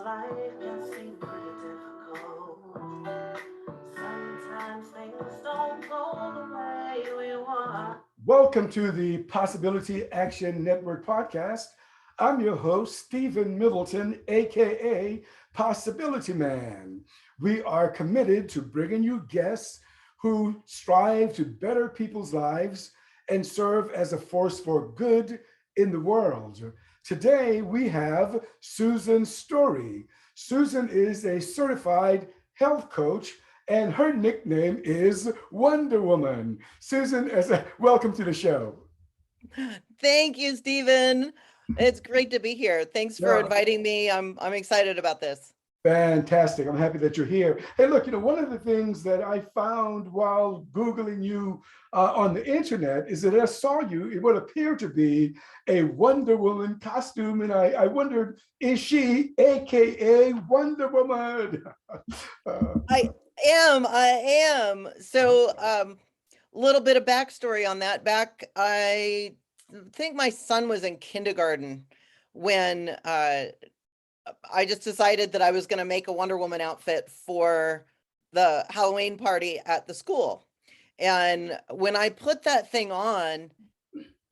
Life can seem pretty difficult. Sometimes things don't go the way we want. Welcome to the Possibility Action Network podcast. I'm your host, Stephen Middleton, aka Possibility Man. We are committed to bringing you guests who strive to better people's lives and serve as a force for good in the world. Today we have Susan Story. Susan is a certified health coach and her nickname is Wonder Woman. Susan, welcome to the show. Thank you, Stephen. It's great to be here. Thanks for Yeah, inviting me. I'm excited about this. fantastic. I'm happy that you're here. Hey, look, one of the things that I found while Googling you on the internet is that I saw you in what appeared to be a Wonder Woman costume. And I wondered, is she AKA Wonder Woman? uh, I am. So, little bit of backstory on that. I think my son was in kindergarten when I just decided that I was going to make a Wonder Woman outfit for the Halloween party at the school. And when I put that thing on,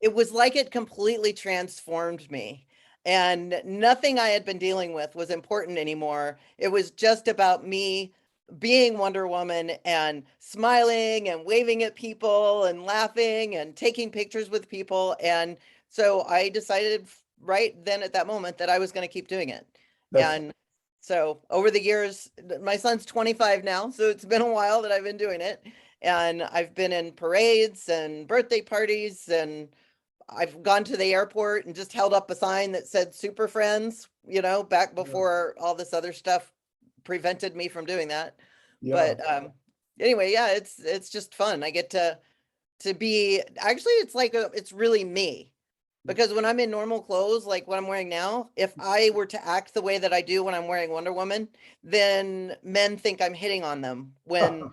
it was like it completely transformed me. And nothing I had been dealing with was important anymore. It was just about me being Wonder Woman and smiling and waving at people and laughing and taking pictures with people. And so I decided right then at that moment that I was going to keep doing it. that's And so over the years, my son's 25 now, so it's been a while that I've been doing it. And I've been in parades and birthday parties, and I've gone to the airport and just held up a sign that said Super Friends, back yeah, before all this other stuff prevented me from doing that. yeah. But anyway, yeah, it's just fun. I get to be, actually it's like it's really me. Because when I'm in normal clothes, like what I'm wearing now, if I were to act the way that I do when I'm wearing Wonder Woman, then men think I'm hitting on them and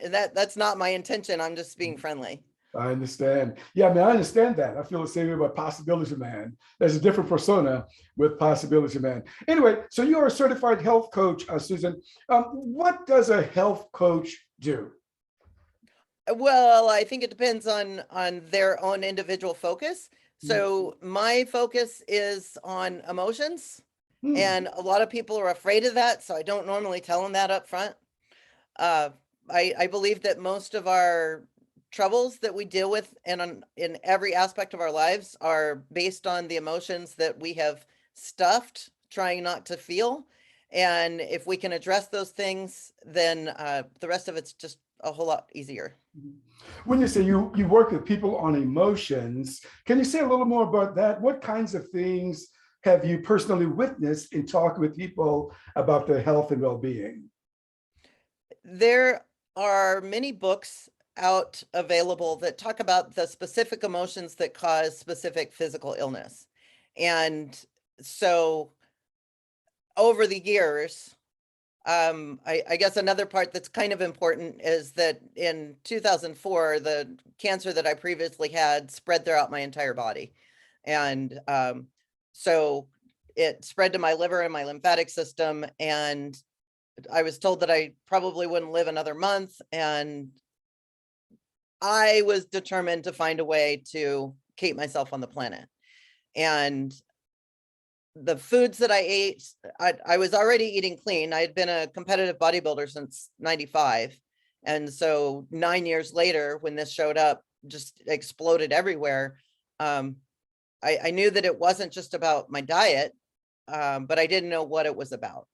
that's not my intention. I'm just being friendly. I understand. Yeah, I mean, I understand that. I feel the same way about Possibility Man. There's a different persona with Possibility Man. Anyway, so you're a certified health coach, Susan. What does a health coach do? Well, I think it depends on their own individual focus. So my focus is on emotions, Hmm. and a lot of people are afraid of that, so I don't normally tell them that up front. Uh, I believe that most of our troubles that we deal with in every aspect of our lives are based on the emotions that we have stuffed, trying not to feel. And if we can address those things, then the rest of it's just a whole lot easier. When you say you work with people on emotions, can you say a little more about that? What kinds of things have you personally witnessed in talking with people about their health and well-being? There are many books out available that talk about the specific emotions that cause specific physical illness. And so over the years, I guess another part that's kind of important is that in 2004, the cancer that I previously had spread throughout my entire body. And so it spread to my liver and my lymphatic system. And I was told that I probably wouldn't live another month. And I was determined to find a way to keep myself on the planet. And the foods that I ate, I was already eating clean. I had been a competitive bodybuilder since 95. And so 9 years later, when this showed up, just exploded everywhere. Um, I knew that it wasn't just about my diet, but I didn't know what it was about.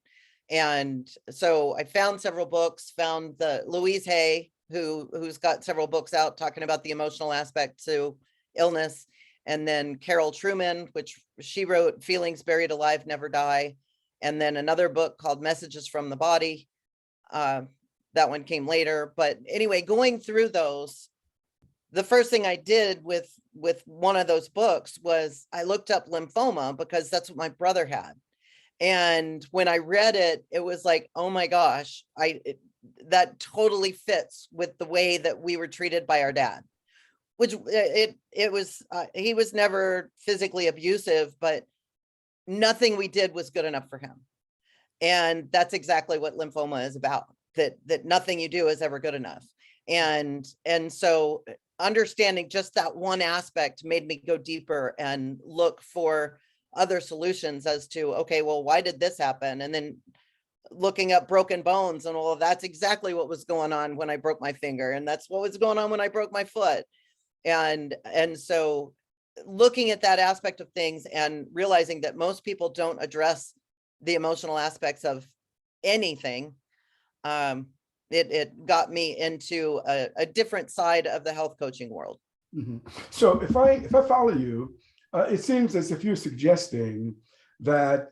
And so I found several books, found the Louise Hay, who's got several books out talking about the emotional aspect to illness. And then Carol Truman, which she wrote Feelings Buried Alive Never Die. And then another book called Messages from the Body. Uh, that one came later. But anyway, going through those, the first thing I did with one of those books was I looked up lymphoma because that's what my brother had. And when I read it, it was like, oh my gosh, that totally fits with the way that we were treated by our dad, which it was, he was never physically abusive, but nothing we did was good enough for him. And that's exactly what lymphoma is about, that nothing you do is ever good enough. And so understanding just that one aspect made me go deeper and look for other solutions as to, okay, well, why did this happen? And then looking up broken bones and all of that's exactly what was going on when I broke my finger. And that's what was going on when I broke my foot. And so looking at that aspect of things and realizing that most people don't address the emotional aspects of anything, it got me into a different side of the health coaching world. Mm-hmm. So if I follow you, it seems as if you're suggesting that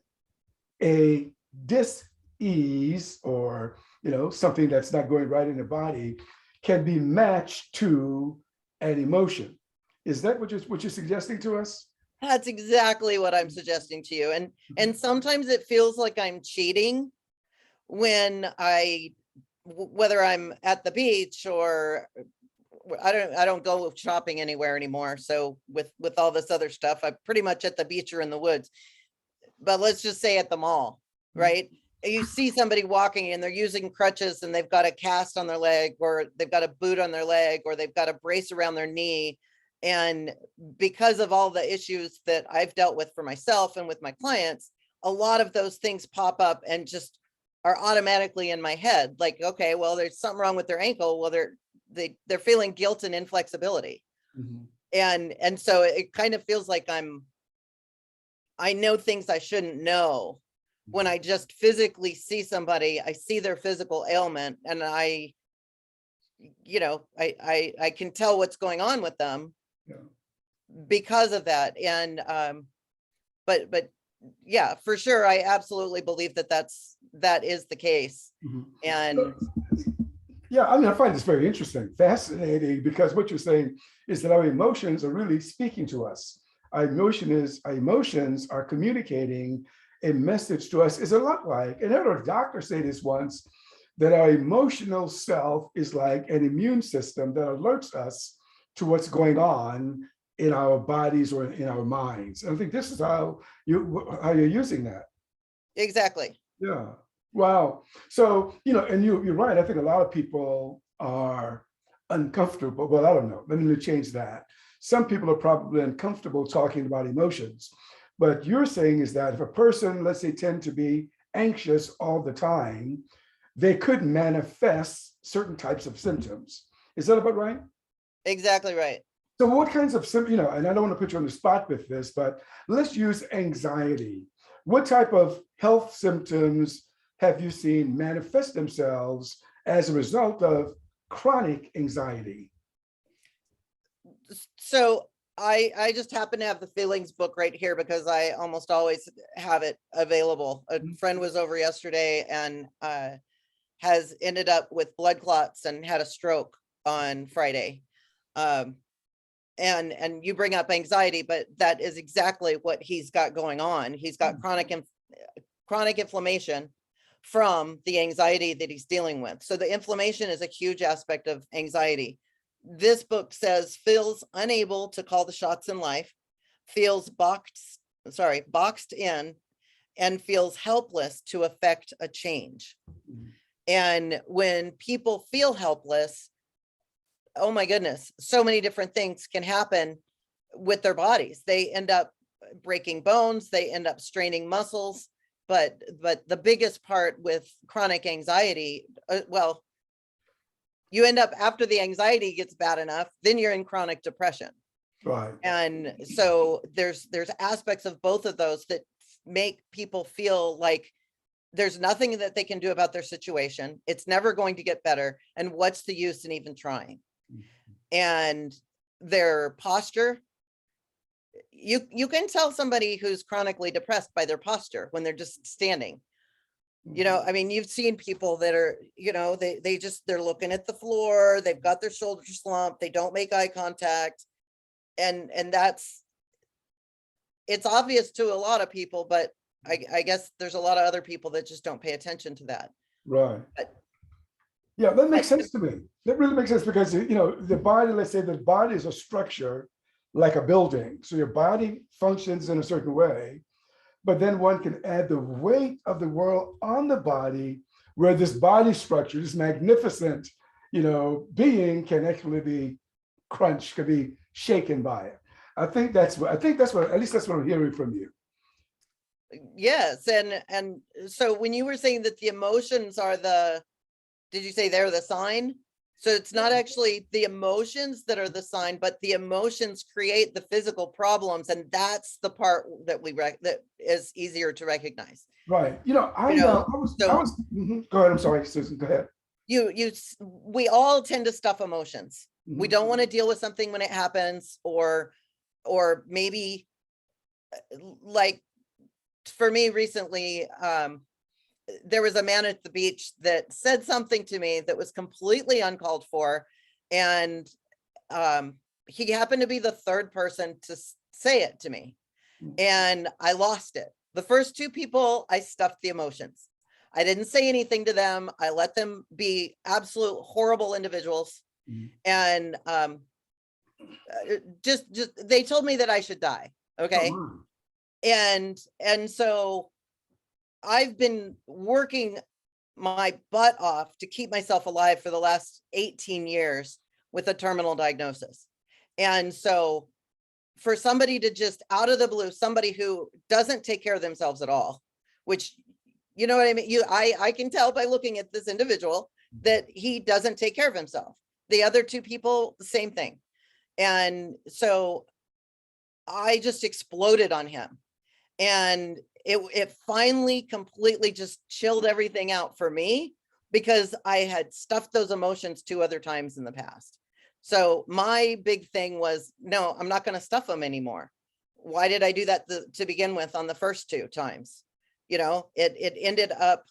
a dis-ease, or something that's not going right in the body, can be matched to an emotion. Is that what you're suggesting to us? That's exactly what I'm suggesting to you. And sometimes it feels like I'm cheating when whether I'm at the beach or I don't go shopping anywhere anymore. So with all this other stuff, I'm pretty much at the beach or in the woods. But let's just say at the mall, right? You see somebody walking and they're using crutches and they've got a cast on their leg, or they've got a boot on their leg, or they've got a brace around their knee. And because of all the issues that I've dealt with for myself and with my clients, a lot of those things pop up and just are automatically in my head. Like, okay, well, there's something wrong with their ankle. Well, they're feeling guilt and inflexibility. Mm-hmm. And so it kind of feels like I know things I shouldn't know when I just physically see somebody. I see their physical ailment, and I can tell what's going on with them because of that. And but yeah, for sure, I absolutely believe that is the case. Mm-hmm. And yeah, I find this very interesting, fascinating, because what you're saying is that our emotions are really speaking to us. Our emotions are communicating a message to us. Is a lot like, and I heard a doctor say this once, that our emotional self is like an immune system that alerts us to what's going on in our bodies or in our minds. And I think this is how you're using that. Exactly. Yeah. Wow. So, and you're right. I think a lot of people are uncomfortable. Well, I don't know. Let me change that. Some people are probably uncomfortable talking about emotions. But you're saying is that if a person, let's say, tend to be anxious all the time, they could manifest certain types of symptoms. Is that about right? Exactly right. So what kinds of symptoms, and I don't want to put you on the spot with this, but let's use anxiety. What type of health symptoms have you seen manifest themselves as a result of chronic anxiety? So I just happen to have the feelings book right here because I almost always have it available. A friend was over yesterday and has ended up with blood clots and had a stroke on Friday. And you bring up anxiety, but that is exactly what he's got going on. He's got chronic inflammation from the anxiety that he's dealing with. So the inflammation is a huge aspect of anxiety. This book says feels unable to call the shots in life, feels boxed in, and feels helpless to affect a change. And when people feel helpless, oh my goodness, so many different things can happen with their bodies. They end up breaking bones, they end up straining muscles. But the biggest part with chronic anxiety, you end up, after the anxiety gets bad enough, then you're in chronic depression. Right. And so there's aspects of both of those that make people feel like there's nothing that they can do about their situation. It's never going to get better. And what's the use in even trying? And their posture, you can tell somebody who's chronically depressed by their posture when they're just standing. I mean, you've seen people that are, they're looking at the floor, they've got their shoulders slumped, they don't make eye contact. And it's obvious to a lot of people, but I guess there's a lot of other people that just don't pay attention to that. Right. Yeah, that makes sense to me. That really makes sense because, the body, let's say the body is a structure like a building. So your body functions in a certain way, but then one can add the weight of the world on the body, where this body structure, this magnificent, being can actually be crunched, can be shaken by it. I think that's what, at least that's what I'm hearing from you. Yes. And so when you were saying that the emotions are did you say they're the sign? So it's not actually the emotions that are the sign, but the emotions create the physical problems. And that's the part that that is easier to recognize. Right. Go ahead. I'm sorry, Susan, go ahead. We all tend to stuff emotions. Mm-hmm. We don't want to deal with something when it happens, or maybe like for me recently, there was a man at the beach that said something to me that was completely uncalled for. And he happened to be the third person to say it to me. And I lost it. The first two people, I stuffed the emotions. I didn't say anything to them. I let them be absolute horrible individuals. And just they told me that I should die. Okay. And so I've been working my butt off to keep myself alive for the last 18 years with a terminal diagnosis. And so for somebody to just out of the blue, somebody who doesn't take care of themselves at all, which, you know what I mean? I can tell by looking at this individual that he doesn't take care of himself. The other two people, the same thing. And so I just exploded on him. And it finally completely just chilled everything out for me, because I had stuffed those emotions 2 other times in the past. So my big thing was, no, I'm not going to stuff them anymore. Why did I do that to begin with on the first 2 times? It ended up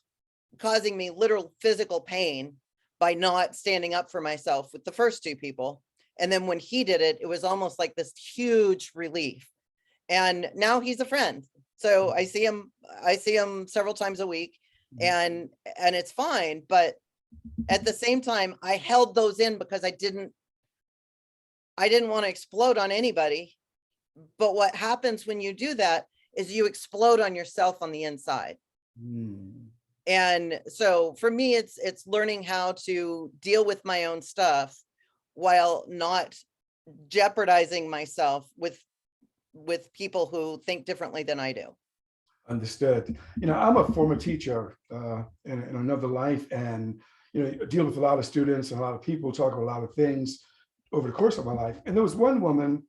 causing me literal physical pain by not standing up for myself with the first 2 people. And then when he did it, it was almost like this huge relief. And now he's a friend. So I see him several times a week, and it's fine. But at the same time, I held those in because I didn't want to explode on anybody. But what happens when you do that is you explode on yourself on the inside. And so for me, it's learning how to deal with my own stuff while not jeopardizing myself with people who think differently than I do. Understood. I'm a former teacher in another life, and deal with a lot of students and a lot of people, talk about a lot of things over the course of my life. And there was one woman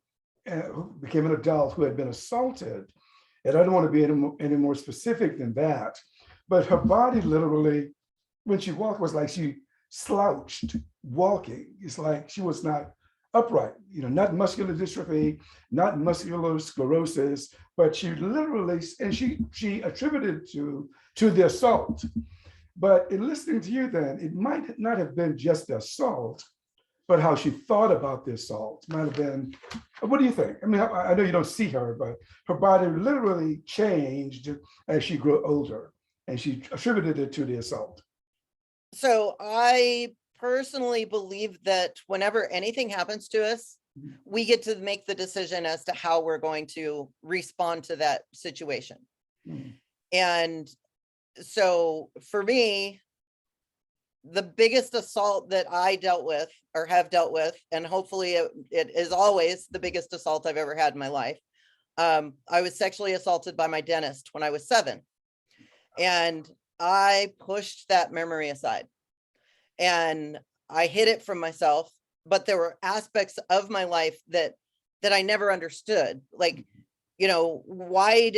who became an adult who had been assaulted, and I don't want to be any more specific than that, but her body literally, when she walked, was like she slouched walking. It's like she was not upright, not muscular dystrophy, not muscular sclerosis, but she literally, and she attributed to the assault. But in listening to you then, it might not have been just the assault, but how she thought about the assault might have been, what do you think? I mean, I know you don't see her, but her body literally changed as she grew older, and she attributed it to the assault. So I personally believe that whenever anything happens to us, we get to make the decision as to how we're going to respond to that situation. And so for me, the biggest assault that I dealt with or have dealt with, and hopefully it is always the biggest assault I've ever had in my life. I was sexually assaulted by my dentist when I was 7. And I pushed that memory aside. And I hid it from myself, but there were aspects of my life that I never understood. Like, why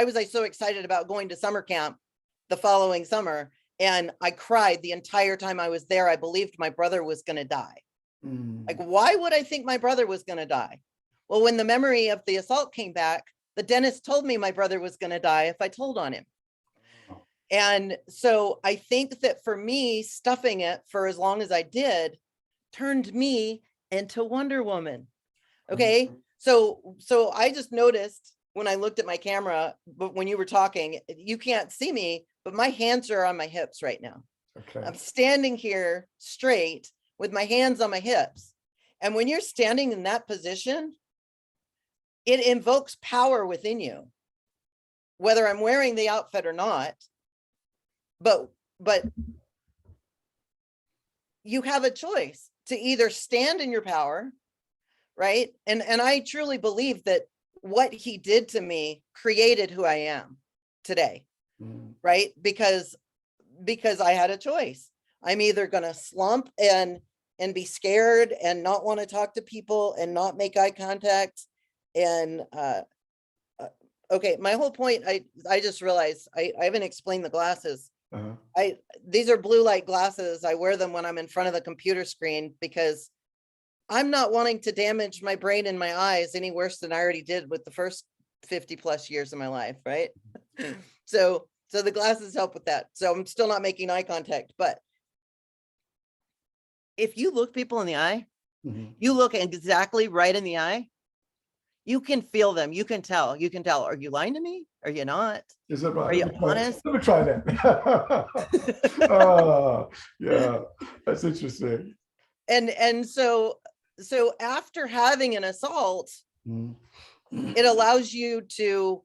was I so excited about going to summer camp the following summer? And I cried the entire time I was there. I believed my brother was going to die. Like, why would I think my brother was going to die? Well, when the memory of the assault came back, the dentist told me my brother was going to die if I told on him. And so I think that for me, stuffing it for as long as I did turned me into Wonder Woman. Okay. So I just noticed when I looked at my camera, but when you were talking, you can't see me, but my hands are on my hips right now. Okay. I'm standing here straight with my hands on my hips. And when you're standing in that position, it invokes power within you. whether I'm wearing the outfit or not, but you have a choice to either stand in your power, right? And I truly believe that what he did to me created who I am today, right? Because I had a choice. I'm either going to slump and be scared and not want to talk to people and not make eye contact. And okay, my whole point, I just realized I haven't explained the glasses. These are blue light glasses. I wear them when I'm in front of the computer screen because I'm not wanting to damage my brain and my eyes any worse than I already did with the first 50 plus years of my life, right? So the glasses help with that. So I'm still not making eye contact, but if you look people in the eye, you look exactly right in the eye, you can feel them. You can tell. Are you lying to me? Are you not? Is that right? Are you honest? Let me try that. Yeah, that's interesting. And so after having an assault, it allows you to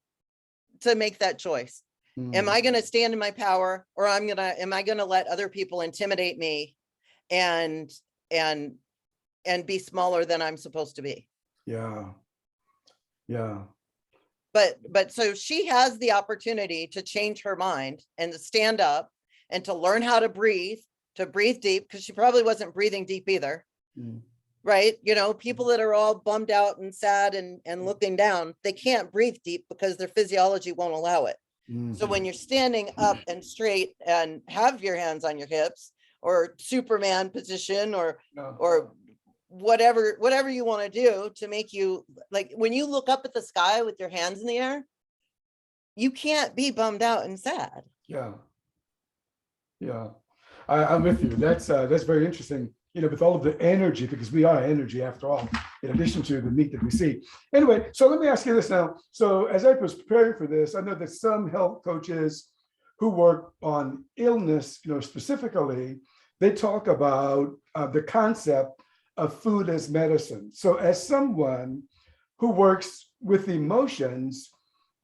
make that choice. Am I going to stand in my power, or am I going to let other people intimidate me and be smaller than I'm supposed to be? Yeah. But so she has the opportunity to change her mind and to stand up and to learn how to breathe deep, because she probably wasn't breathing deep either. Right? You know, people that are all bummed out and sad and looking down, they can't breathe deep because their physiology won't allow it. So when you're standing up and straight and have your hands on your hips, or Superman position, or whatever you want to do to make you, like, when you look up at the sky with your hands in the air, you can't be bummed out and sad. Yeah. I'm with you. That's very interesting. You know, with all of the energy, because we are energy after all, in addition to the meat that we see. Anyway, so let me ask you this now. So as I was preparing for this, I know that some health coaches who work on illness, you know, specifically, they talk about the concept of food as medicine. So as someone who works with emotions,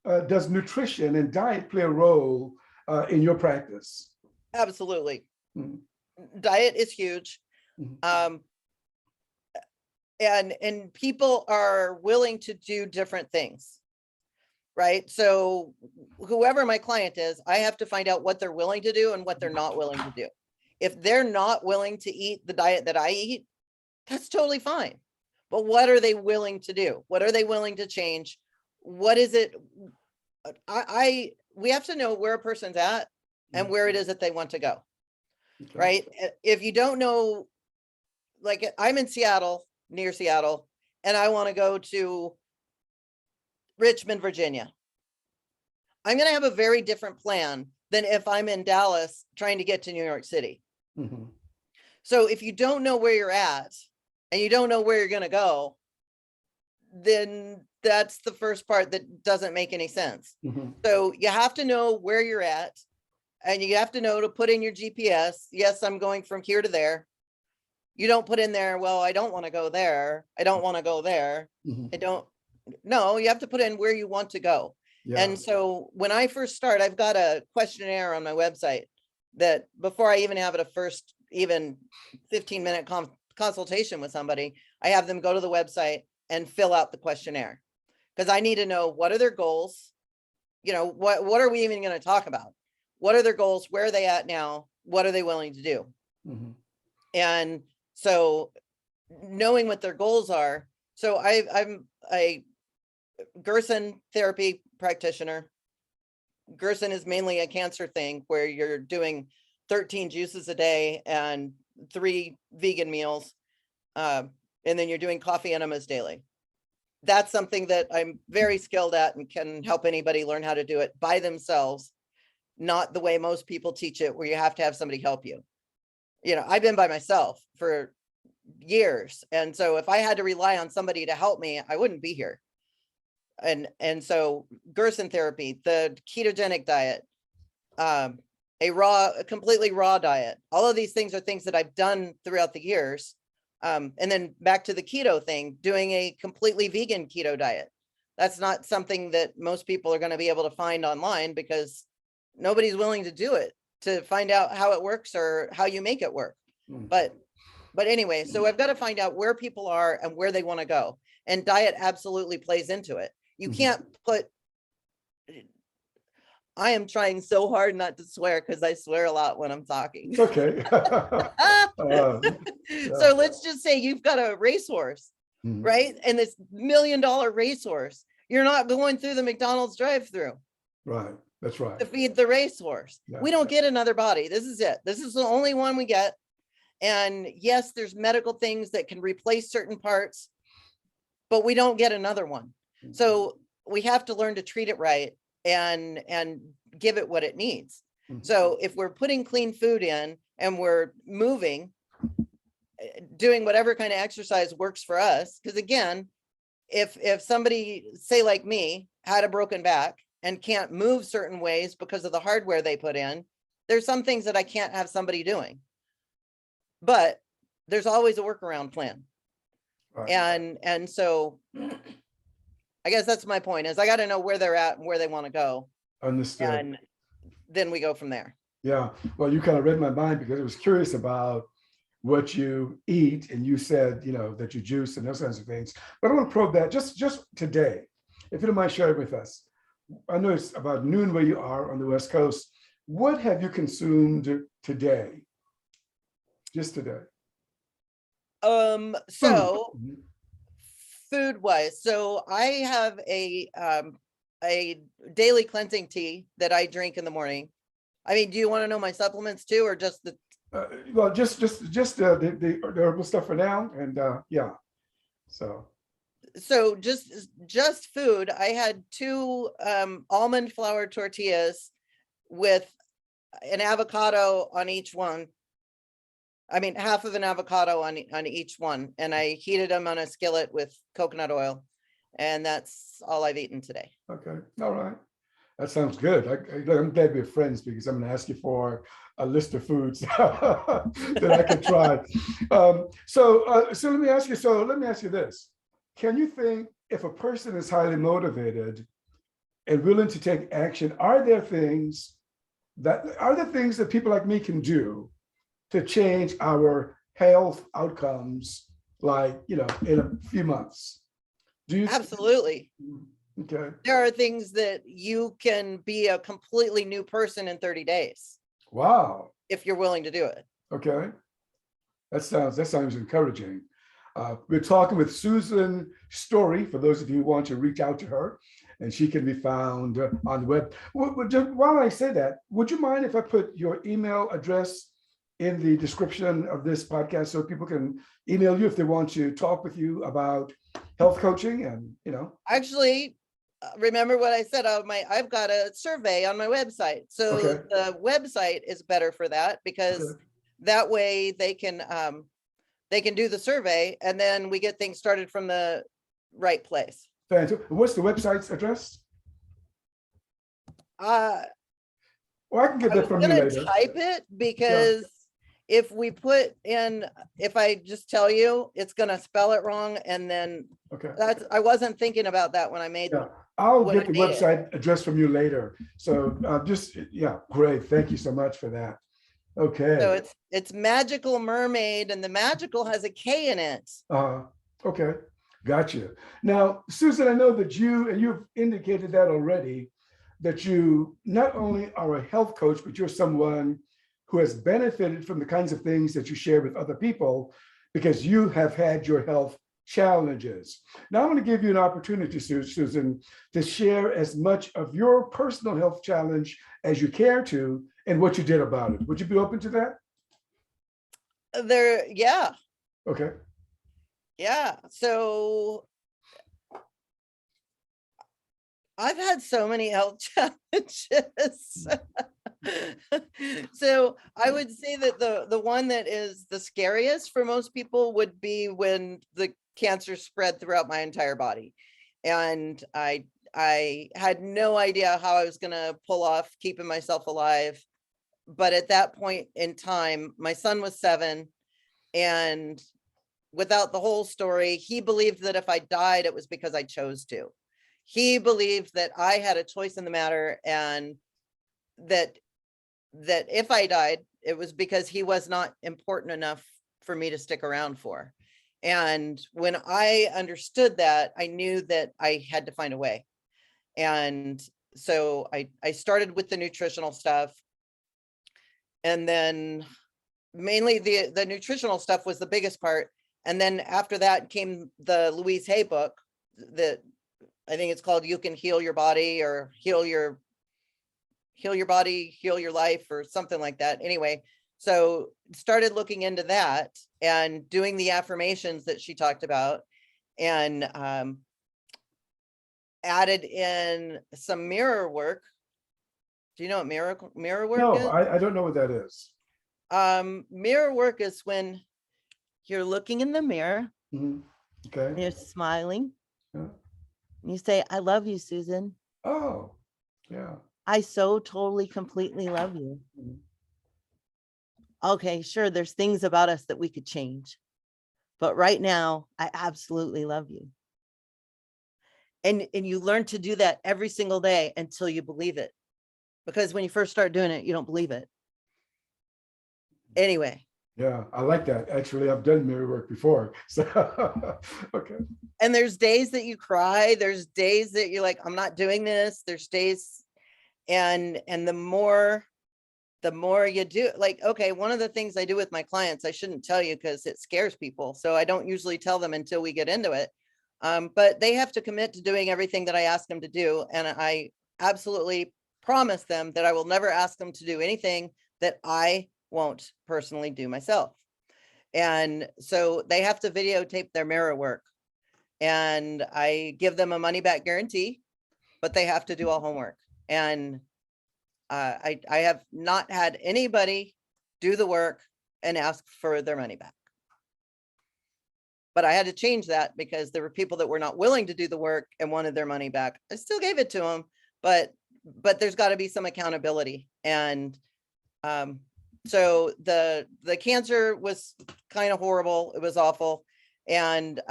does nutrition and diet play a role in your practice? Absolutely. Diet is huge. And people are willing to do different things, right? So whoever my client is, I have to find out what they're willing to do and what they're not willing to do. If they're not willing to eat the diet that I eat, that's totally fine. But what are they willing to do? What are they willing to change? What is it? We have to know where a person's at and where it is that they want to go. Okay. Right? If you don't know, like, I'm in Seattle, near Seattle, and I want to go to Richmond, Virginia, I'm going to have a very different plan than if I'm in Dallas trying to get to New York City. So if you don't know where you're at and you don't know where you're going to go, then that's the first part that doesn't make any sense. So you have to know where you're at, and you have to know to put in your GPS. Yes, I'm going from here to there. You don't put in there, well, I don't want to go there. I don't want to go there. No, you have to put in where you want to go. Yeah. And so when I first start, I've got a questionnaire on my website that before I even have it a first even 15-minute consultation with somebody, I have them go to the website and fill out the questionnaire, because I need to know, what are their goals? You know, what are we even going to talk about? What are their goals? Where are they at now? What are they willing to do? And so knowing what their goals are. So I'm a Gerson therapy practitioner. Gerson is mainly a cancer thing where you're doing 13 juices a day and 3 vegan meals. And then you're doing coffee enemas daily. That's something that I'm very skilled at and can help anybody learn how to do it by themselves, not the way most people teach it, where you have to have somebody help you. You know, I've been by myself for years. And so if I had to rely on somebody to help me, I wouldn't be here. And so Gerson therapy, the ketogenic diet, a completely raw diet, all of these things are things that I've done throughout the years. And then back to the keto thing, doing a completely vegan keto diet. That's not something that most people are going to be able to find online because nobody's willing to do it to find out how it works or how you make it work. But anyway, so I've got to find out where people are and where they want to go. And diet absolutely plays into it. You can't put, I am trying so hard not to swear because I swear a lot when I'm talking. It's okay. So let's just say you've got a racehorse, right? And this $1 million racehorse, you're not going through the McDonald's drive-through. Right. That's right. To feed the racehorse. Yeah. We don't get another body. This is it. This is the only one we get. And yes, there's medical things that can replace certain parts, but we don't get another one. So we have to learn to treat it right and give it what it needs. So if we're putting clean food in and we're moving, doing whatever kind of exercise works for us, because again, if somebody, say like me, had a broken back and can't move certain ways because of the hardware they put in, there's some things that I can't have somebody doing. But there's always a workaround plan. Right. And so I guess that's my point, is I got to know where they're at and where they want to go. Understood. And then we go from there. Yeah. Well, you kind of read my mind because I was curious about what you eat, and you said, that you juice and those kinds of things. But I want to probe that just today, if you don't mind sharing with us. I know it's about noon where you are on the West Coast. What have you consumed today? Just today. So food wise, so I have a daily cleansing tea that I drink in the morning. I mean, do you want to know my supplements too, or just the? Well, just the herbal stuff for now, and yeah. So just food. I had 2 almond flour tortillas with an avocado on each one. I mean, half of an avocado on each one, and I heated them on a skillet with coconut oil, and that's all I've eaten today. Okay, all right, that sounds good. I'm glad we're friends because I'm going to ask you for a list of foods that I could try. So let me ask you. So let me ask you this: can you think if a person is highly motivated and willing to take action, are there things that people like me can do to change our health outcomes, like, in a few months? Do you? Absolutely. Okay. There are things that you can be a completely new person in 30 days. Wow. If you're willing to do it. Okay. That sounds encouraging. We're talking with Susan Story, for those of you who want to reach out to her, and she can be found on the web. While I say that, would you mind if I put your email address in the description of this podcast so people can email you if they want to talk with you about health coaching and, Actually, remember what I said, I've got a survey on my website. So okay. The website is better for that because that way they can do the survey and then we get things started from the right place. What's the website's address? Well, I can get that from you later. Type it because if I just tell you, it's going to spell it wrong. And then I wasn't thinking about that when I made it. I'll get the website address from you later. So great. Thank you so much for that. Okay. So it's Magical Mermaid, and the magical has a K in it. Okay. Gotcha. Now, Susan, I know that you've indicated that already, that you not only are a health coach, but you're someone who has benefited from the kinds of things that you share with other people because you have had your health challenges. Now, I'm going to give you an opportunity, Susan, to share as much of your personal health challenge as you care to and what you did about it. Would you be open to that? Yeah. Okay. Yeah. So I've had so many health challenges. So I would say that the one that is the scariest for most people would be when the cancer spread throughout my entire body. And I had no idea how I was going to pull off keeping myself alive. But at that point in time, my son was 7, and without the whole story, he believed that if I died, it was because I chose to. he believed that I had a choice in the matter, and that if I died, it was because he was not important enough for me to stick around for. And when I understood that, I knew that I had to find a way. And so I started with the nutritional stuff. And then mainly the nutritional stuff was the biggest part. And then after that came the Louise Hay book that I think it's called You Can Heal Your Body, or Heal Your Body, Heal Your Life, or something like that. Anyway, so started looking into that and doing the affirmations that she talked about, and added in some mirror work. Do you know what mirror work No, is? I don't know what that is. Mirror work is when you're looking in the mirror, Mhm. Okay. and you're smiling, Yeah. and you say, I love you, Susan. Oh, yeah. I so totally, completely love you. Mhm. Okay, sure, there's things about us that we could change, but right now, I absolutely love you. And you learn to do that every single day until you believe it. Because when you first start doing it, you don't believe it. Anyway. Yeah, I like that. Actually, I've done mirror work before. So, okay. And there's days that you cry. There's days that you're like, I'm not doing this. There's days, and the more you do, like, okay, one of the things I do with my clients, I shouldn't tell you because it scares people. So I don't usually tell them until we get into it. But they have to commit to doing everything that I ask them to do. And I absolutely promise them that I will never ask them to do anything that I won't personally do myself. And so they have to videotape their mirror work, and I give them a money back guarantee, but they have to do all homework. And I have not had anybody do the work and ask for their money back. But I had to change that because there were people that were not willing to do the work and wanted their money back. I still gave it to them, but there's got to be some accountability. And so the cancer was kind of horrible. It was awful. And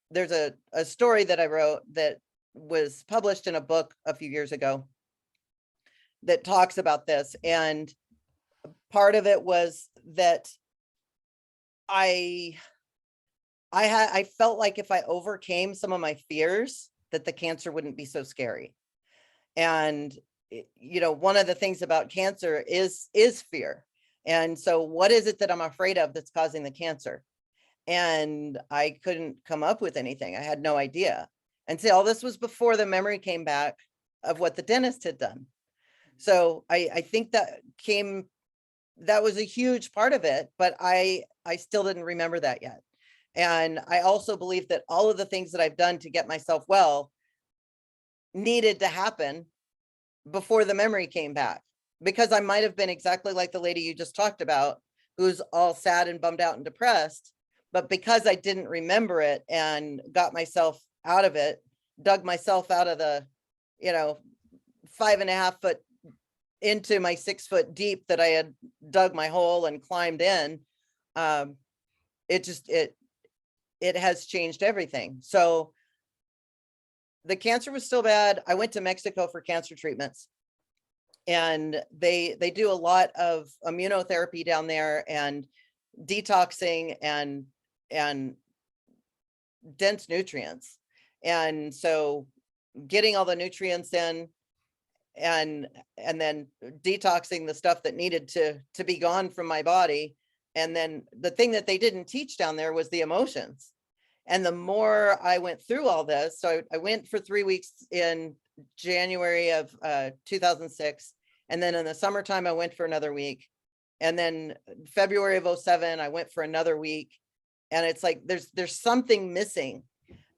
there's a story that I wrote that was published in a book a few years ago that talks about this. And part of it was that I felt like if I overcame some of my fears, that the cancer wouldn't be so scary. And one of the things about cancer is fear. And so what is it that I'm afraid of that's causing the cancer? And I couldn't come up with anything. I had no idea. And see, all this was before the memory came back of what the dentist had done. So I think that was a huge part of it, but I still didn't remember that yet. And I also believe that all of the things that I've done to get myself well needed to happen before the memory came back, because I might have been exactly like the lady you just talked about, who's all sad and bummed out and depressed. But because I didn't remember it and got myself out of it, dug myself out of the, 5.5 foot into my 6 foot deep that I had dug my hole and climbed in, it has changed everything. So the cancer was still bad. I went to Mexico for cancer treatments, and they do a lot of immunotherapy down there, and detoxing and dense nutrients. And so getting all the nutrients in, and then detoxing the stuff that needed to be gone from my body. And then the thing that they didn't teach down there was the emotions. And the more I went through all this, so I went for 3 weeks in January of 2006. And then in the summertime, I went for another week. And then February of 2007, I went for another week. And it's like, there's something missing.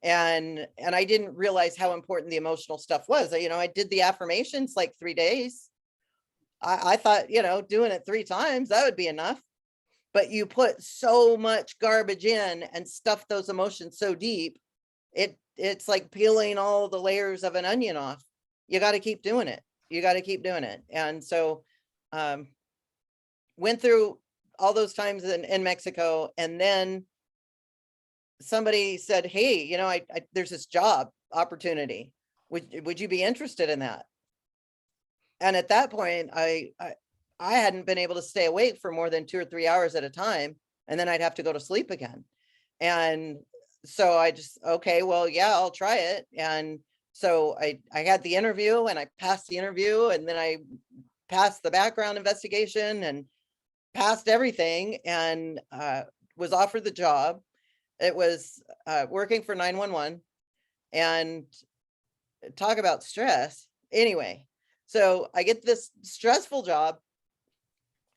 And I didn't realize how important the emotional stuff was. I did the affirmations like 3 days. I thought, doing it 3 times, that would be enough. But you put so much garbage in and stuff those emotions so deep, it's like peeling all the layers of an onion off. You got to keep doing it. You got to keep doing it. And so went through all those times in Mexico. And then somebody said, hey, there's this job opportunity. Would you be interested in that? And at that point, I hadn't been able to stay awake for more than 2 or 3 hours at a time, and then I'd have to go to sleep again. And so I just, okay, well, yeah, I'll try it. And so I had the interview, and I passed the interview, and then I passed the background investigation and passed everything, and was offered the job. It was working for 911, and talk about stress. Anyway, so I get this stressful job,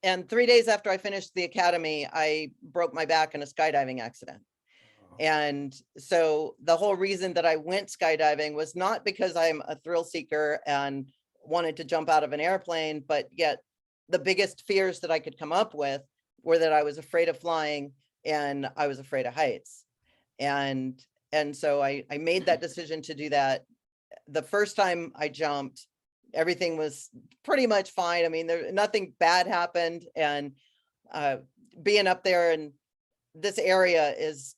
and 3 days after I finished the academy, I broke my back in a skydiving accident. And so the whole reason that I went skydiving was not because I'm a thrill seeker and wanted to jump out of an airplane, but yet the biggest fears that I could come up with were that I was afraid of flying and I was afraid of heights. And so I made that decision to do that. The first time I jumped, everything was pretty much fine. I mean, nothing bad happened. And being up there, and this area is,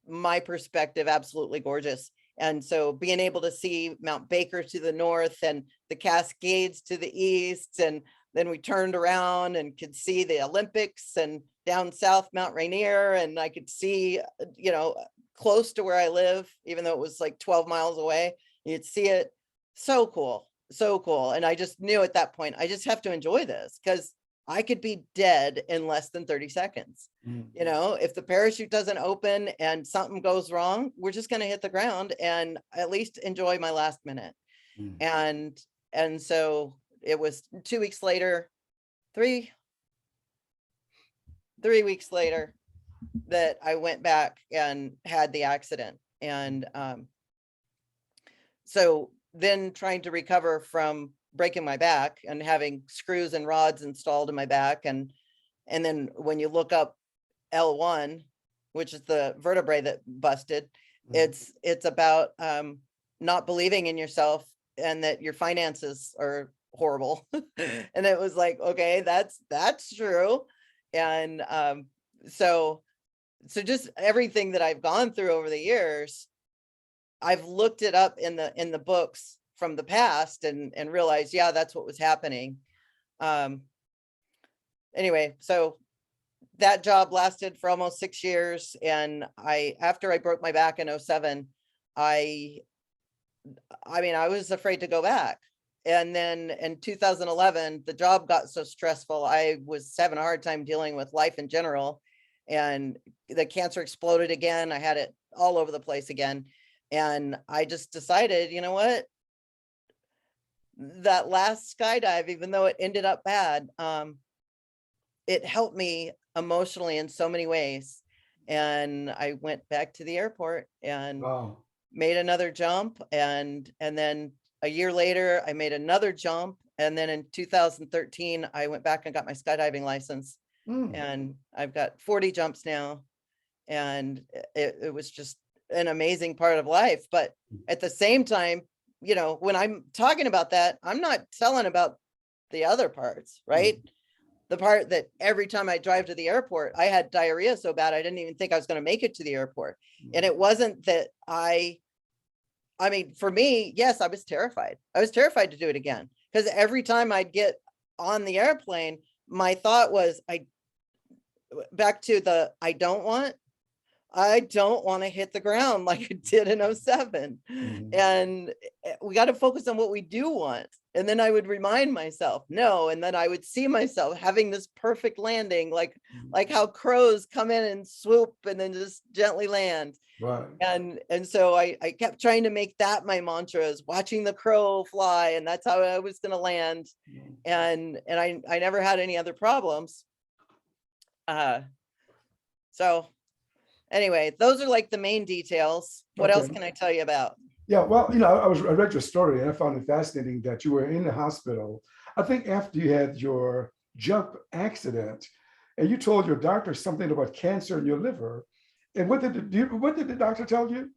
my perspective, absolutely gorgeous. And so being able to see Mount Baker to the north and the Cascades to the east, and then we turned around and could see the Olympics, and down south Mount Rainier, and I could see, close to where I live, even though it was like 12 miles away, you'd see it. So cool, so cool. And I just knew at that point, I just have to enjoy this, because I could be dead in less than 30 seconds. If the parachute doesn't open and something goes wrong, we're just going to hit the ground and at least enjoy my last minute. And so it was 2 weeks later, three weeks later, that I went back and had the accident. And so then trying to recover from breaking my back and having screws and rods installed in my back. And then when you look up L1, which is the vertebrae that busted, it's about not believing in yourself and that your finances are horrible. And it was like, okay, that's true. And so just everything that I've gone through over the years, I've looked it up in the books from the past and realized, yeah, that's what was happening. Anyway, so that job lasted for almost 6 years. And after I broke my back in 2007, I was afraid to go back. And then in 2011, the job got so stressful. I was having a hard time dealing with life in general. And the cancer exploded again. I had it all over the place again. And I just decided, you know what? That last skydive, even though it ended up bad, it helped me emotionally in so many ways. And I went back to the airport and made another jump. And then a year later, I made another jump. And then in 2013, I went back and got my skydiving license. And I've got 40 jumps now. And it was just an amazing part of life. But at the same time, when I'm talking about that, I'm not telling about the other parts, right? The part that every time I drive to the airport, I had diarrhea so bad, I didn't even think I was going to make it to the airport. And it wasn't that I mean, for me, yes, I was terrified. I was terrified to do it again, because every time I'd get on the airplane, my thought was, back to the, I don't want to hit the ground like I did in 2007. And we got to focus on what we do want. And then I would remind myself, no. And then I would see myself having this perfect landing, like how crows come in and swoop and then just gently land. Right. And so I kept trying to make that my mantra, is watching the crow fly. And that's how I was going to land. And I never had any other problems. So anyway, those are like the main details. What else can I tell you about? Yeah, well, I read your story and I found it fascinating that you were in the hospital, I think after you had your jump accident, and you told your doctor something about cancer in your liver. And what did the doctor tell you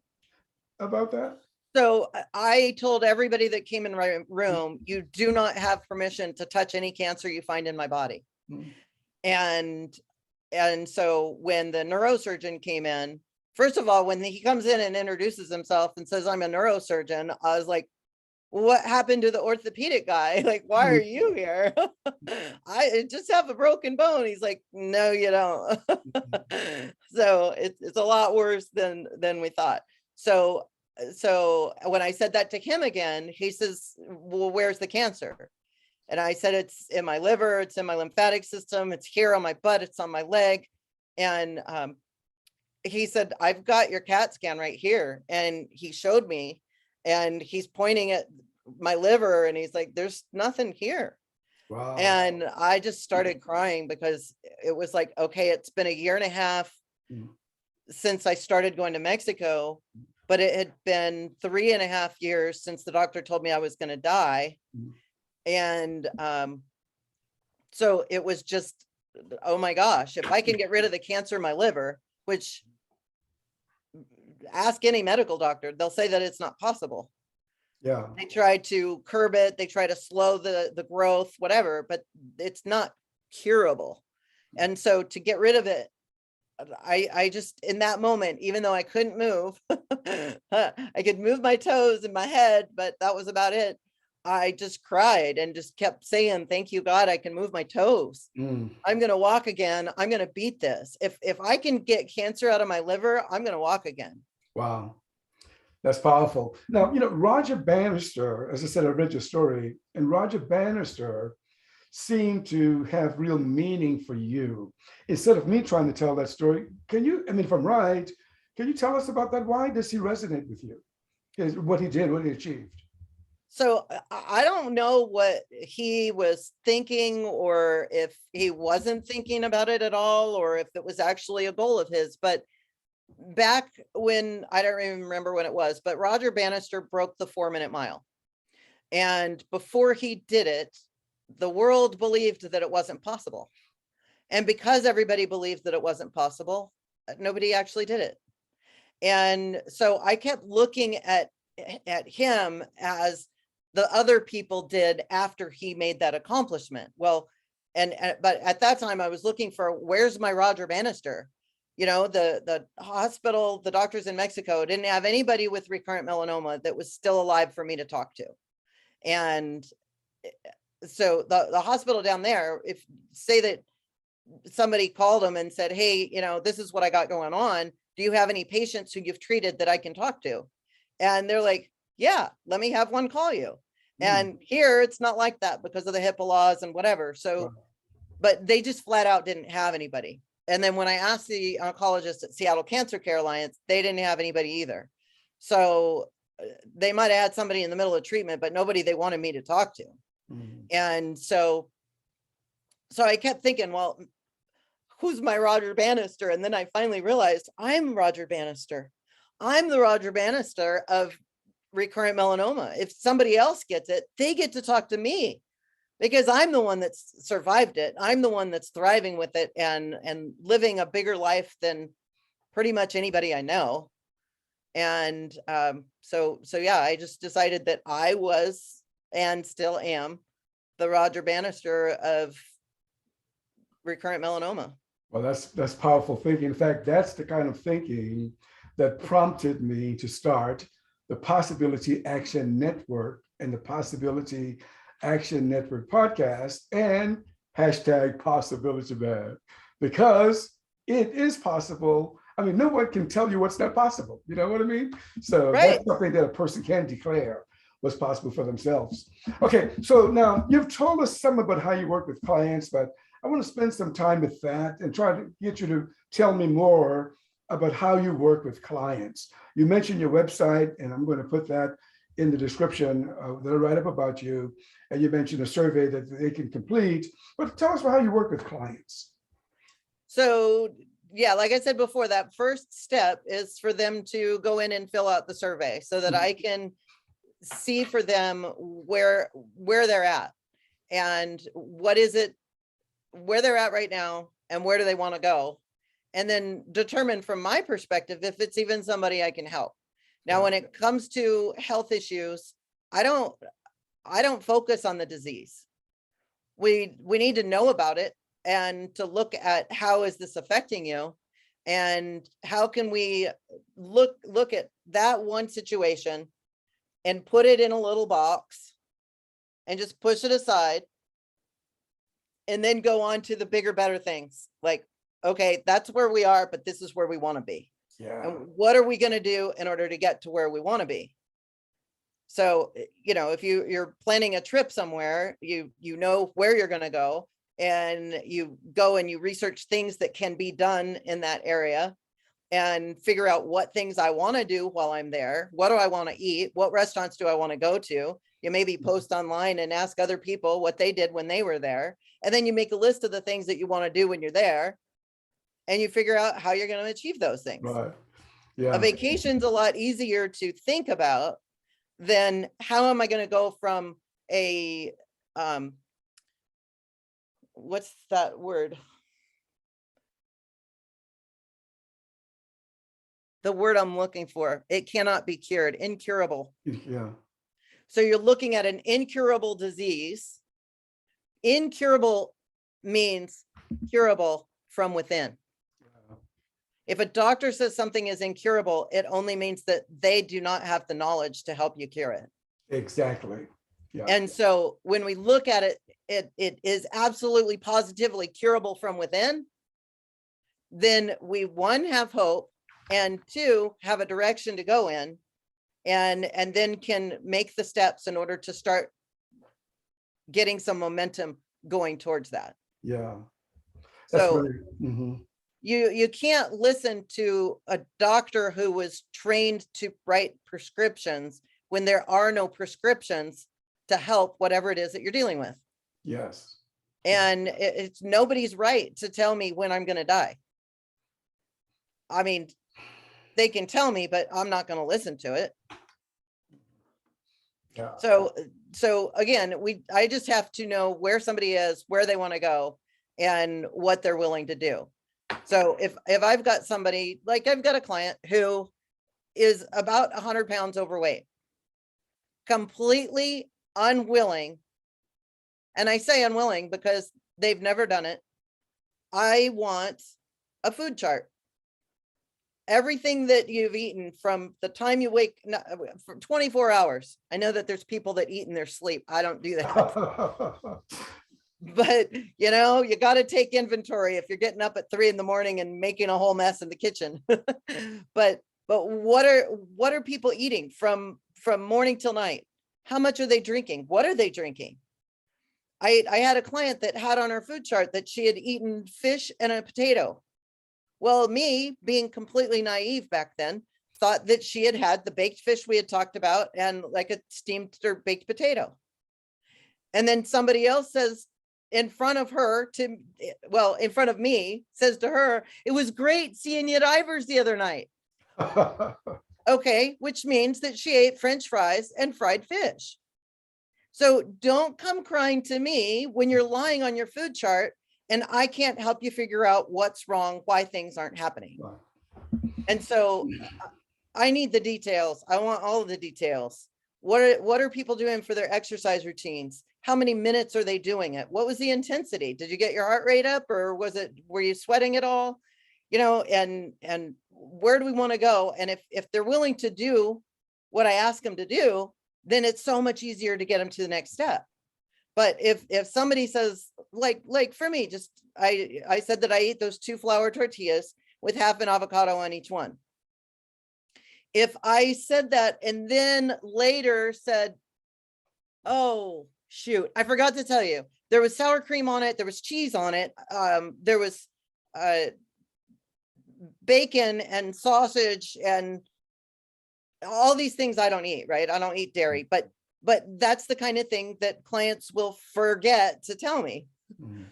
about that? So I told everybody that came in my room, you do not have permission to touch any cancer you find in my body. And so when the neurosurgeon came in, first of all, when he comes in and introduces himself and says, I'm a neurosurgeon, I was like, what happened to the orthopedic guy? Like, why are you here? I just have a broken bone. He's like, no, you don't. So it's a lot worse than we thought. So when I said that to him again, he says, well, where's the cancer? And I said, it's in my liver, it's in my lymphatic system, it's here on my butt, it's on my leg. And he said, I've got your CAT scan right here. And he showed me, and he's pointing at my liver, and he's like, there's nothing here. Wow. And I just started crying, because it was like, okay, it's been 1.5 years since I started going to Mexico, but it had been 3.5 years since the doctor told me I was going to die. And so it was just, oh my gosh, if I can get rid of the cancer in my liver, which, ask any medical doctor, they'll say that it's not possible. Yeah. They try to curb it, they try to slow the growth, whatever, but it's not curable. And so to get rid of it, I just, in that moment, even though I couldn't move, I could move my toes and my head, but that was about it. I just cried and just kept saying, thank you, God, I can move my toes. I'm going to walk again. I'm going to beat this. If I can get cancer out of my liver, I'm going to walk again. Wow. That's powerful. Now, Roger Bannister, as I said, I read your story, and Roger Bannister seemed to have real meaning for you. Instead of me trying to tell that story, if I'm right, can you tell us about that? Why does he resonate with you? What he did, what he achieved? So I don't know what he was thinking, or if he wasn't thinking about it at all, or if it was actually a goal of his. But back when, I don't even remember when it was, but Roger Bannister broke the 4-minute mile. And before he did it, the world believed that it wasn't possible. And because everybody believed that it wasn't possible, nobody actually did it. And so I kept looking at him as the other people did after he made that accomplishment. Well, but at that time I was looking for, where's my Roger Bannister? The hospital, the doctors in Mexico didn't have anybody with recurrent melanoma that was still alive for me to talk to. And so the hospital down there, if say that somebody called them and said, hey, this is what I got going on, do you have any patients who you've treated that I can talk to? And they're like, yeah, let me have one call you. And here it's not like that because of the HIPAA laws and whatever. So, but they just flat out didn't have anybody. And then when I asked the oncologist at Seattle Cancer Care Alliance, they didn't have anybody either. So they might have had somebody in the middle of treatment, but nobody they wanted me to talk to. And so I kept thinking, well, who's my Roger Bannister? And then I finally realized, I'm Roger Bannister. I'm the Roger Bannister of recurrent melanoma. If somebody else gets it, they get to talk to me, because I'm the one that's survived it. I'm the one that's thriving with it and living a bigger life than pretty much anybody I know. And so yeah, I just decided that I was, and still am, the Roger Bannister of recurrent melanoma. Well, that's powerful thinking. In fact, that's the kind of thinking that prompted me to start the Possibility Action Network and the Possibility Action Network podcast and #PossibilityBad, because it is possible. I mean, no one can tell you what's not possible. You know what I mean? So Right. That's something that a person can declare what's possible for themselves. Okay, so now you've told us some about how you work with clients, but I want to spend some time with that and try to get you to tell me more about how you work with clients. You mentioned your website, and I'm going to put that in the description that I write up about you. And you mentioned a survey that they can complete, but tell us about how you work with clients. So yeah, like I said before, that first step is for them to go in and fill out the survey so that I can see for them where they're at and what is it, where they're at right now, and where do they want to go, and then determine from my perspective if it's even somebody I can help. Now, when it comes to health issues, I don't focus on the disease. We need to know about it and to look at how is this affecting you, and how can we look at that one situation and put it in a little box and just push it aside, and then go on to the bigger, better things. Like, okay, that's where we are, but this is where we want to be. Yeah. And what are we going to do in order to get to where we want to be? So, if you're planning a trip somewhere, you know where you're going to go, and you go and you research things that can be done in that area, and figure out what things I want to do while I'm there. What do I want to eat? What restaurants do I want to go to? You maybe post online and ask other people what they did when they were there. And then you make a list of the things that you want to do when you're there, and you figure out how you're going to achieve those things. Right. A Yeah. vacation's a lot easier to think about than how am I going to go from a, what's that word? The word I'm looking for, it cannot be cured, incurable. Yeah. So you're looking at an incurable disease. Incurable means curable from within. Yeah. If a doctor says something is incurable, it only means that they do not have the knowledge to help you cure it. Exactly. Yeah. And so when we look at it, it is absolutely positively curable from within. Then we, one, have hope, and two, have a direction to go in, and then can make the steps in order to start getting some momentum going towards that. Yeah. That's So really, mhm. you can't listen to a doctor who was trained to write prescriptions when there are no prescriptions to help whatever it is that you're dealing with. Yes. And it's nobody's right to tell me when I'm going to die. I mean, they can tell me, but I'm not going to listen to it. Yeah. So again, I just have to know where somebody is, where they want to go, and what they're willing to do. So if I've got somebody, like I've got a client who is about 100 pounds overweight, completely unwilling. And I say unwilling because they've never done it. I want a food chart. Everything that you've eaten from the time you wake, for 24 hours. I know that there's people that eat in their sleep. I don't do that. But you got to take inventory if you're getting up at 3 a.m. and making a whole mess in the kitchen. But what are people eating from morning till night? How much are they drinking? What are they drinking? I had a client that had on her food chart that she had eaten fish and a potato. Well, me, being completely naive back then, thought that she had the baked fish we had talked about and like a steamed or baked potato. And then somebody else says in front of me, says to her, "It was great seeing you at Ivar's the other night." Okay, which means that she ate French fries and fried fish. So don't come crying to me when you're lying on your food chart and I can't help you figure out what's wrong, why things aren't happening. And so I need the details. I want all of the details. What are people doing for their exercise routines? How many minutes are they doing it? What was the intensity? Did you get your heart rate up, or were you sweating at all? And where do we want to go? And if they're willing to do what I ask them to do, then it's so much easier to get them to the next step. But if somebody says, like for me, just I said that I eat those 2 flour tortillas with half an avocado on each one. If I said that and then later said, "Oh, shoot, I forgot to tell you, there was sour cream on it, there was cheese on it, there was bacon and sausage and all these things I don't eat," right? I don't eat dairy, but that's the kind of thing that clients will forget to tell me. Mm-hmm.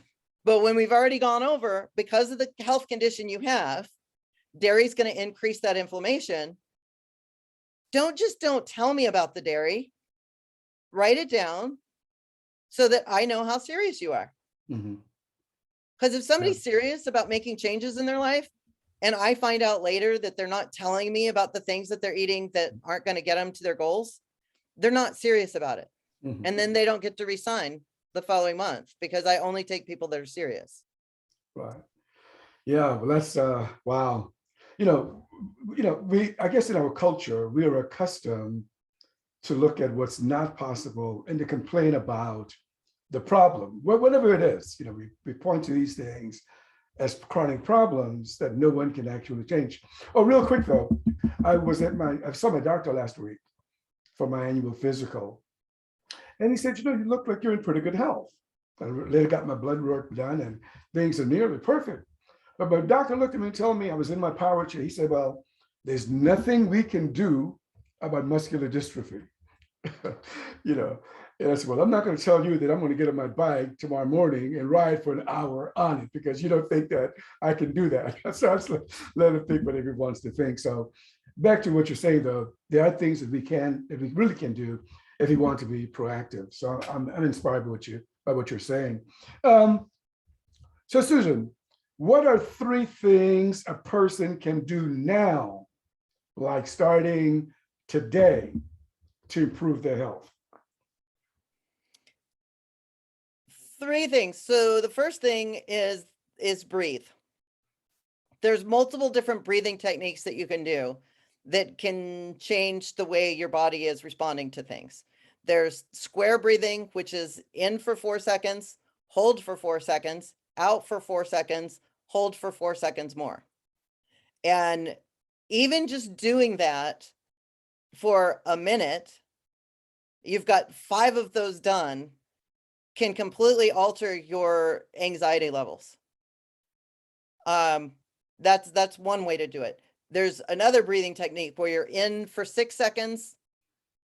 But when we've already gone over, because of the health condition you have, dairy is going to increase that inflammation. Don't tell me about the dairy. Write it down so that I know how serious you are. Mm-hmm. Because if somebody's serious about making changes in their life, and I find out later that they're not telling me about the things that they're eating that aren't going to get them to their goals, they're not serious about it. Mm-hmm. And then they don't get to resign the following month, because I only take people that are serious. Right. Yeah. Well, that's wow. I guess in our culture, we are accustomed to look at what's not possible and to complain about the problem, whatever it is. We point to these things as chronic problems that no one can actually change. Oh, real quick though, I saw my doctor last week for my annual physical. And he said, you look like you're in pretty good health. I later got my blood work done and things are nearly perfect. But my doctor looked at me and told me I was in my power chair. He said, well, there's nothing we can do about muscular dystrophy. And I said, well, I'm not going to tell you that I'm going to get on my bike tomorrow morning and ride for an hour on it because you don't think that I can do that. So I just let him think whatever he wants to think. So back to what you're saying, though, there are things that we really can do if we want to be proactive. So I'm inspired by what you're saying. So Susan, what are 3 things a person can do now, like starting today, to improve their health? 3 things. So the first thing is breathe. There's multiple different breathing techniques that you can do that can change the way your body is responding to things. There's square breathing, which is in for 4 seconds, hold for 4 seconds, out for 4 seconds, hold for 4 seconds more. And even just doing that for a minute, you've got 5 of those done, can completely alter your anxiety levels. That's one way to do it. There's another breathing technique where you're in for 6 seconds,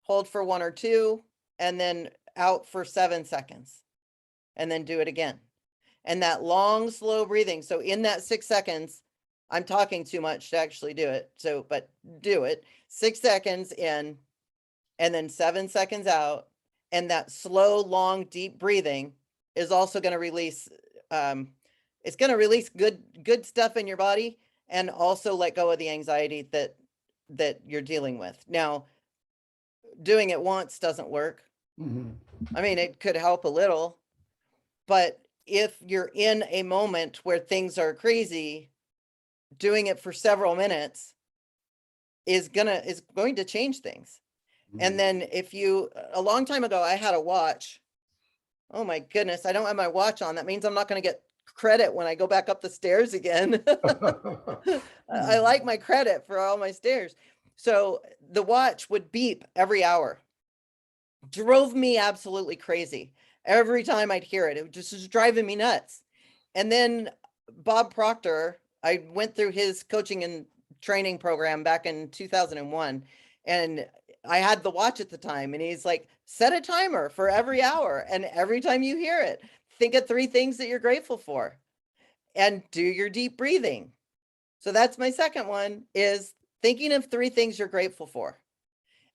hold for 1 or 2, and then out for 7 seconds, and then do it again. And that long, slow breathing. So in that 6 seconds, I'm talking too much to actually do it. But do it. 6 seconds in, and then 7 seconds out. And that slow, long, deep breathing is also going to release, it's going to release good stuff in your body and also let go of the anxiety that you're dealing with. Now, doing it once doesn't work. Mm-hmm. I mean, it could help a little, but if you're in a moment where things are crazy, doing it for several minutes is going to change things. And then a long time ago, I had a watch. Oh my goodness, I don't have my watch on. That means I'm not going to get credit when I go back up the stairs again. I like my credit for all my stairs. So the watch would beep every hour. Drove me absolutely crazy. Every time I'd hear it, it just was driving me nuts. And then Bob Proctor, I went through his coaching and training program back in 2001. And I had the watch at the time, and he's like, set a timer for every hour. And every time you hear it, think of 3 things that you're grateful for and do your deep breathing. So that's my second one, is thinking of 3 things you're grateful for.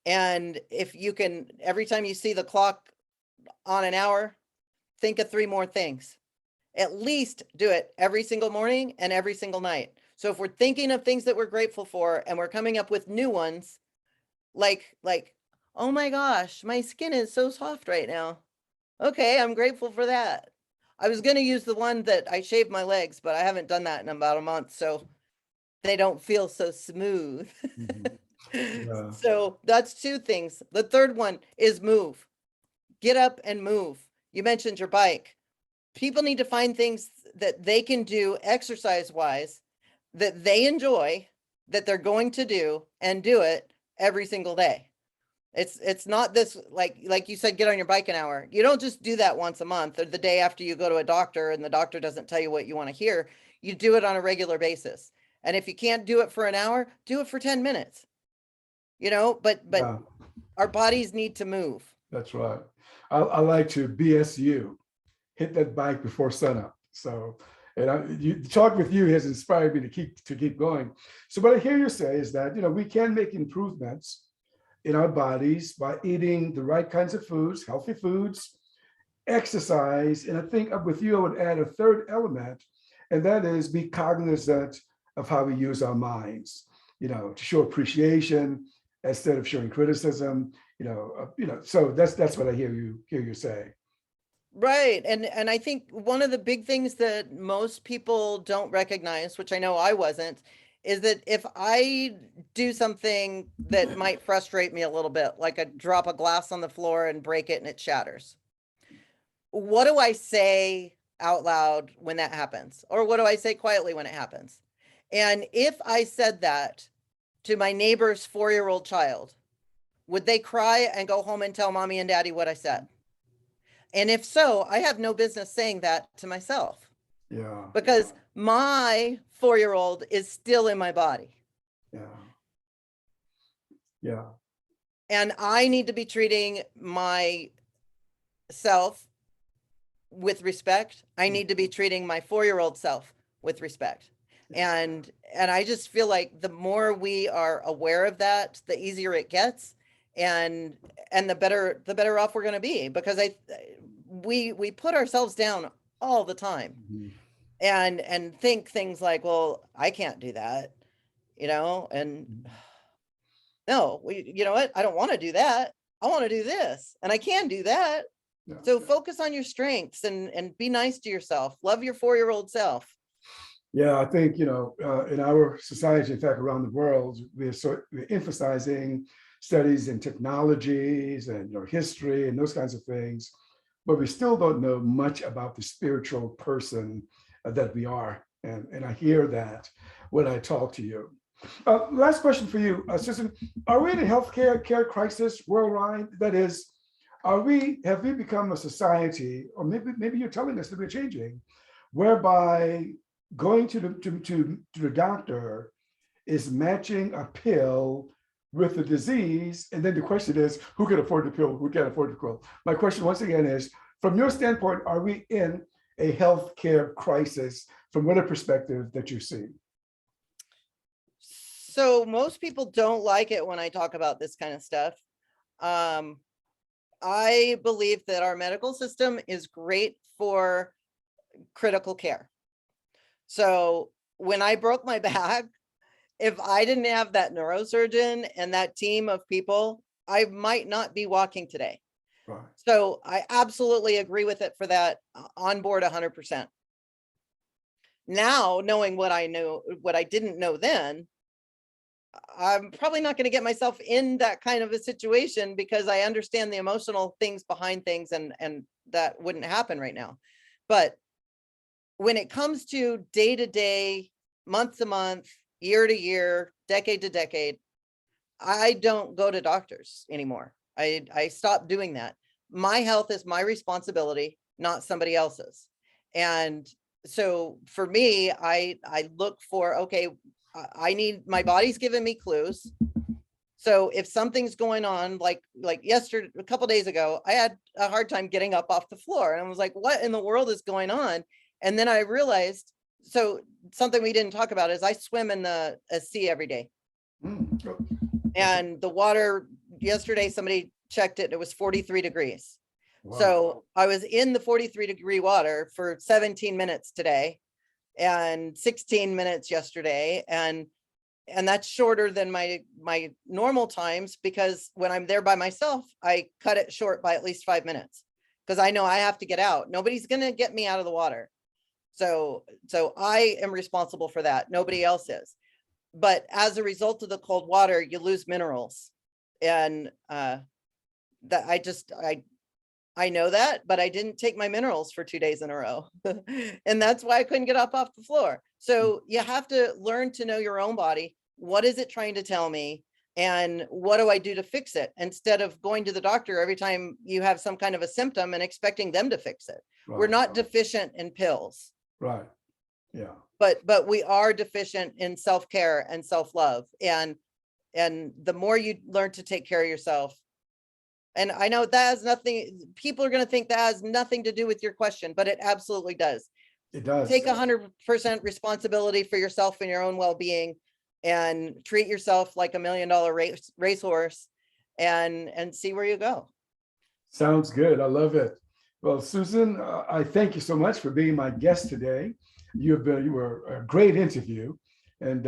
And if you can, every time you see the clock on an hour, think of 3 more things. At least do it every single morning and every single night. So if we're thinking of things that we're grateful for and we're coming up with new ones, like, oh my gosh, my skin is so soft right now. Okay, I'm grateful for that. I was going to use the one that I shaved my legs, but I haven't done that in about a month, so they don't feel so smooth. Yeah. So that's 2 things. The third one is move. Get up and move. You mentioned your bike. People need to find things that they can do exercise-wise that they enjoy, that they're going to do, and do it every single day. It's not this, like you said, get on your bike an hour. You don't just do that once a month or the day after you go to a doctor and the doctor doesn't tell you what you want to hear. You do it on a regular basis. And if you can't do it for an hour, do it for 10 minutes. But Yeah, our bodies need to move. that's right. I like to BSU, hit that bike before sunup. So, and talk with you has inspired me to keep going. So what I hear you say is that we can make improvements in our bodies by eating the right kinds of foods, healthy foods, exercise, and I think with you I would add a third element, and that is be cognizant of how we use our minds. To show appreciation instead of showing criticism. So that's what I hear you say. Right. And I think one of the big things that most people don't recognize, which I know I wasn't, is that if I do something that might frustrate me a little bit, like I drop a glass on the floor and break it and it shatters, what do I say out loud when that happens? Or what do I say quietly when it happens? And if I said that to my neighbor's 4-year-old child, would they cry and go home and tell mommy and daddy what I said? And if so, I have no business saying that to myself. Yeah. Because my 4-year-old is still in my body. Yeah. Yeah. And I need to be treating myself with respect. I need to be treating my 4-year-old self with respect. And I just feel like the more we are aware of that, the easier it gets, and the better off we're going to be, because we put ourselves down all the time. Mhm. And think things like, well, I can't do that, and no, you know what? I don't want to do that. I want to do this, and I can do that. Yeah. So focus on your strengths and be nice to yourself. Love your 4-year-old self. Yeah, I think, in our society, in fact, around the world, we're emphasizing studies in technologies and history and those kinds of things, but we still don't know much about the spiritual person that we are. And I hear that when I talk to you. Last question for you, Susan. Are we in a healthcare crisis worldwide? That is, have we become a society, or maybe you're telling us that we're changing, whereby going to the doctor is matching a pill with the disease, and then the question is, who can afford the pill? Who can't afford the pill? My question once again is, from your standpoint, are we in a healthcare crisis from whatever perspective that you see? So most people don't like it when I talk about this kind of stuff. I believe that our medical system is great for critical care. So when I broke my back, if I didn't have that neurosurgeon and that team of people, I might not be walking today. Right. So I absolutely agree with it for that, on board 100%. Now, knowing what I knew, what I didn't know then, I'm probably not going to get myself in that kind of a situation, because I understand the emotional things behind things, and that wouldn't happen right now. But when it comes to day to day, month to month, year to year, decade to decade, I don't go to doctors anymore. I stopped doing that. My health is my responsibility, not somebody else's. And so for me, I look for, okay, I need, my body's giving me clues. So if something's going on, like yesterday, a couple days ago, I had a hard time getting up off the floor, and I was like, what in the world is going on? And then I realized, so something we didn't talk about is I swim in a sea every day. And the water, yesterday, somebody checked it, it was 43 degrees. Wow. So I was in the 43-degree water for 17 minutes today and 16 minutes yesterday. And that's shorter than my normal times, because when I'm there by myself, I cut it short by at least 5 minutes, because I know I have to get out. Nobody's going to get me out of the water. So I am responsible for that. Nobody else is. But as a result of the cold water, you lose minerals. And that I know that, but I didn't take my minerals for 2 days in a row. And that's why I couldn't get up off the floor. So you have to learn to know your own body. What is it trying to tell me? And what do I do to fix it? Instead of going to the doctor every time you have some kind of a symptom and expecting them to fix it. Right. We're not deficient in pills. Right. Yeah. But we are deficient in self-care and self-love. And the more you learn to take care of yourself, and I know that has nothing, people are going to think that has nothing to do with your question, but it absolutely does. It does. Take 100% responsibility for yourself and your own well-being, and treat yourself like $1 million racehorse, and see where you go. Sounds good. I love it. Well, Susan, I thank you so much for being my guest today. You were a great interview, and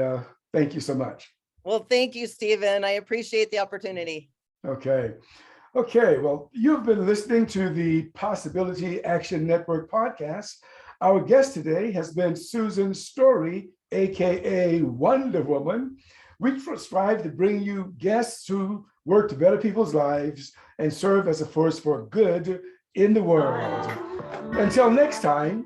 thank you so much. Well, thank you, Stephen. I appreciate the opportunity. Okay. Well, you've been listening to the Possibility Action Network podcast. Our guest today has been Susan Story aka Wonder Woman. We strive to bring you guests who work to better people's lives and serve as a force for good in the world. Until next time.